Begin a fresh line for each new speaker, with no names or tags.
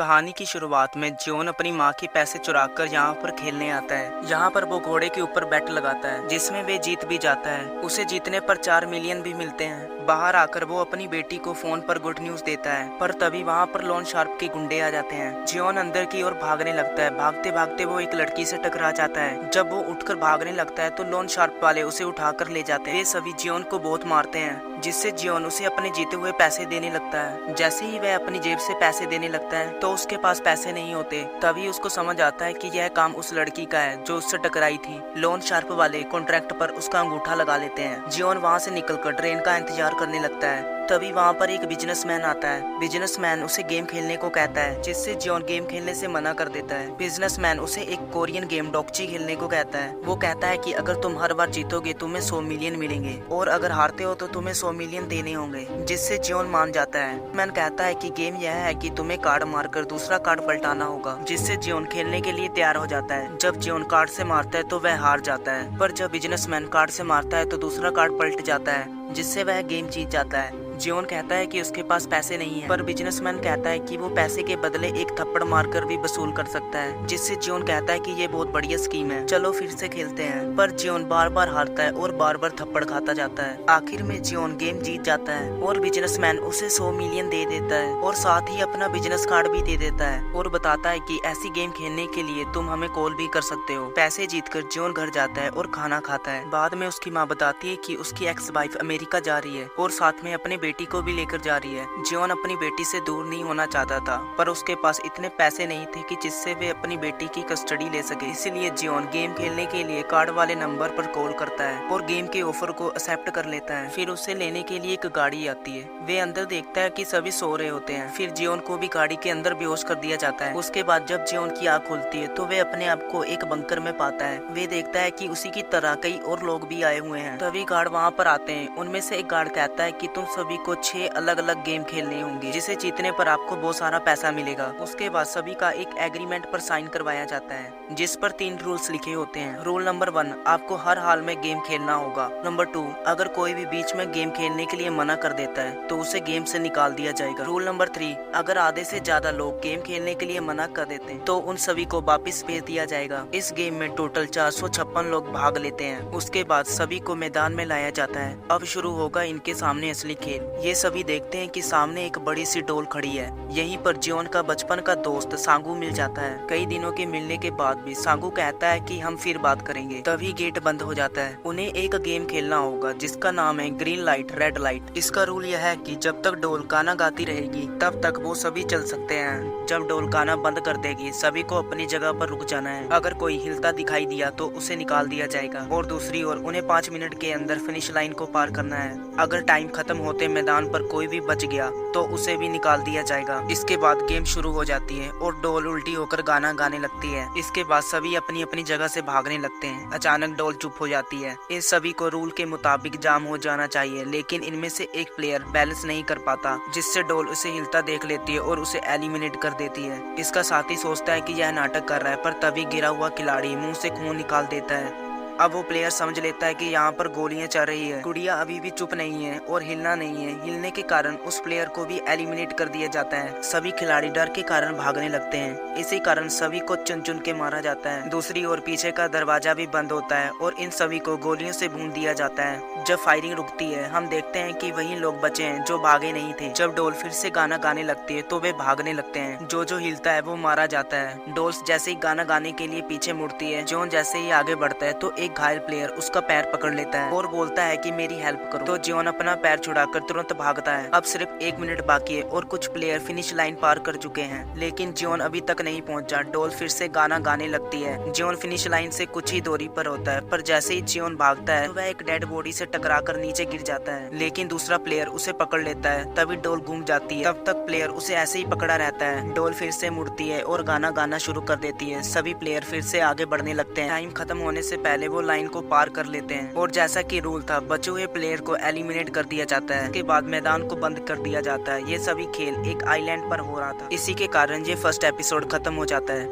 कहानी की शुरुआत में जियोन अपनी माँ के पैसे चुराकर यहाँ पर खेलने आता है। यहाँ पर वो घोड़े के ऊपर बैट लगाता है जिसमें वे जीत भी जाता है। उसे जीतने पर 4 मिलियन भी मिलते हैं। बाहर आकर वो अपनी बेटी को फोन पर गुड न्यूज देता है, पर तभी वहाँ पर लोन शार्प के गुंडे आ जाते हैं। जियोन अंदर की ओर भागने लगता है। भागते भागते वो एक लड़की से टकरा जाता है। जब वो उठकर भागने लगता है तो लोन शार्प वाले उसे उठाकर ले जाते हैं। वे सभी जियोन को बहुत मारते हैं, जिससे जियोन उसे अपने जीते हुए पैसे देने लगता है। जैसे ही वह अपनी जेब से पैसे देने लगता है तो उसके पास पैसे नहीं होते। तभी उसको समझ आता है कि यह काम उस लड़की का है जो उससे टकराई थी। लोन शार्प वाले कॉन्ट्रैक्ट पर उसका अंगूठा लगा लेते हैं। जियोन वहाँ से निकलकर ट्रेन का इंतजार करने लगता है। तभी वहाँ पर एक बिजनेसमैन आता है। बिजनेसमैन उसे गेम खेलने को कहता है, जिससे जियोन गेम खेलने से मना कर देता है। बिजनेसमैन उसे एक कोरियन गेम डॉक्ची खेलने को कहता है। वो कहता है कि अगर तुम हर बार जीतोगे तुम्हें 100 मिलियन मिलेंगे और अगर हारते हो तो तुम्हें 100 मिलियन देने होंगे, जिससे जियोन मान जाता है। मैन कहता है कि गेम यह है कि तुम्हें कार्ड मारकर दूसरा कार्ड पलटाना होगा, जिससे जियोन खेलने के लिए तैयार हो जाता है। जब जियोन कार्ड से मारता है तो वह हार जाता है, पर जब बिजनेसमैन कार्ड से मारता है तो दूसरा कार्ड पलट जाता है, जिससे वह गेम जीत जाता है। जियोन कहता है कि उसके पास पैसे नहीं है, पर बिजनेसमैन कहता है कि वो पैसे के बदले एक थप्पड़ मारकर भी वसूल कर सकता है, जिससे जियोन कहता है कि ये बहुत बढ़िया स्कीम है, चलो फिर से खेलते हैं। पर जियोन बार बार हारता है और बार बार थप्पड़ खाता जाता है। आखिर में जियोन गेम जीत जाता है और बिजनेसमैन उसे 100 मिलियन दे देता है और साथ ही अपना बिजनेस कार्ड भी दे देता है और बताता है कि ऐसी गेम खेलने के लिए तुम हमें कॉल भी कर सकते हो। पैसे जीतकर जियोन घर जाता है और खाना खाता है। बाद में उसकी माँ बताती है कि उसकी एक्स वाइफ अमेरिका जा रही है और साथ में अपने बेटी को भी लेकर जा रही है। जियोन अपनी बेटी से दूर नहीं होना चाहता था, पर उसके पास इतने पैसे नहीं थे कि जिससे वे अपनी बेटी की कस्टडी ले सके। इसीलिए जियोन गेम खेलने के लिए कार्ड वाले नंबर पर कॉल करता है और गेम के ऑफर को एक्सेप्ट कर लेता है। फिर उसे लेने के लिए एक गाड़ी आती है। वे अंदर देखता है कि सभी सो रहे होते हैं। फिर जियोन को भी गाड़ी के अंदर बेहोश कर दिया जाता है। उसके बाद जब जियोन की आँख खुलती है तो वे अपने आप को एक बंकर में पाता है। वे देखता है कि उसी की तरह कई और लोग भी आए हुए हैं। तभी गार्ड वहाँ पर आते हैं। उनमें से एक गार्ड कहता है कि तुम सभी को 6 अलग अलग गेम खेलने होंगे, जिसे जीतने पर आपको बहुत सारा पैसा मिलेगा। उसके बाद सभी का एक एग्रीमेंट पर साइन करवाया जाता है, जिस पर 3 रूल्स लिखे होते हैं। रूल नंबर 1, आपको हर हाल में गेम खेलना होगा। नंबर 2, अगर कोई भी बीच में गेम खेलने के लिए मना कर देता है तो उसे गेम से निकाल दिया जाएगा। रूल नंबर 3, अगर आधे से ज्यादा लोग गेम खेलने के लिए मना कर देते हैं तो उन सभी को वापस भेज दिया जाएगा। इस गेम में टोटल 456 लोग भाग लेते हैं। उसके बाद सभी को मैदान में लाया जाता है। अब शुरू होगा इनके सामने असली खेल। ये सभी देखते हैं कि सामने एक बड़ी सी डोल खड़ी है। यहीं पर जियोन का बचपन का दोस्त सांगू मिल जाता है। कई दिनों के मिलने के बाद भी सांगू कहता है कि हम फिर बात करेंगे। तभी गेट बंद हो जाता है। उन्हें एक गेम खेलना होगा जिसका नाम है ग्रीन लाइट रेड लाइट। इसका रूल यह है कि जब तक डोल गाना गाती रहेगी तब तक वो सभी चल सकते हैं। जब डोल गाना बंद कर देगी सभी को अपनी जगह पर रुक जाना है। अगर कोई हिलता दिखाई दिया तो उसे निकाल दिया जाएगा और दूसरी ओर उन्हें 5 मिनट के अंदर फिनिश लाइन को पार करना है। अगर टाइम खत्म होते मैदान पर कोई भी बच गया तो उसे भी निकाल दिया जाएगा। इसके बाद गेम शुरू हो जाती है और डोल उल्टी होकर गाना गाने लगती है। इसके बाद सभी अपनी अपनी जगह से भागने लगते हैं। अचानक डोल चुप हो जाती है। इन सभी को रूल के मुताबिक जाम हो जाना चाहिए, लेकिन इनमें से एक प्लेयर बैलेंस नहीं कर पाता, जिससे डोल उसे हिलता देख लेती है और उसे एलिमिनेट कर देती है। इसका साथी सोचता है कि यह नाटक कर रहा है, पर तभी गिरा हुआ खिलाड़ी मुंह से खून निकाल देता है। अब वो प्लेयर समझ लेता है कि यहाँ पर गोलियां चल रही है। गुड़िया अभी भी चुप नहीं है और हिलना नहीं है। हिलने के कारण उस प्लेयर को भी एलिमिनेट कर दिया जाता है। सभी खिलाड़ी डर के कारण भागने लगते हैं। इसी कारण सभी को चुन चुन के मारा जाता है। दूसरी ओर पीछे का दरवाजा भी बंद होता है और इन सभी को गोलियों से भून दिया जाता है। जब फायरिंग रुकती है हम देखते हैं कि वही लोग बचे हैं जो भागे नहीं थे। जब डोल फिर से गाना गाने लगती है तो वे भागने लगते हैं। जो हिलता है वो मारा जाता है। डोल्स जैसे ही गाना गाने के लिए पीछे मुड़ती है, जियोन जैसे ही आगे बढ़ता है तो एक घायल प्लेयर उसका पैर पकड़ लेता है और बोलता है कि मेरी हेल्प करो। तो जियोन अपना पैर छुड़ाकर तुरंत भागता है। अब सिर्फ 1 मिनट बाकी है और कुछ प्लेयर फिनिश लाइन पार कर चुके हैं, लेकिन जियोन अभी तक नहीं पहुंचा। डोल फिर से गाना गाने लगती है। जियोन फिनिश लाइन से कुछ ही दूरी पर होता है, पर जैसे ही जियोन भागता है तो वह एक डेड बॉडी से टकराकर नीचे गिर जाता है, लेकिन दूसरा प्लेयर उसे पकड़ लेता है। तभी डोल घूम जाती है। तब तक प्लेयर उसे ऐसे ही पकड़ा रहता है। डोल फिर से मुड़ती है और गाना गाना शुरू कर देती है। सभी प्लेयर फिर से आगे बढ़ने लगते हैं। टाइम खत्म होने से पहले वो लाइन को पार कर लेते हैं और जैसा कि रूल था बचे हुए प्लेयर को एलिमिनेट कर दिया जाता है। इसके बाद मैदान को बंद कर दिया जाता है। ये सभी खेल एक आइलैंड पर हो रहा था। इसी के कारण ये फर्स्ट एपिसोड खत्म हो जाता है।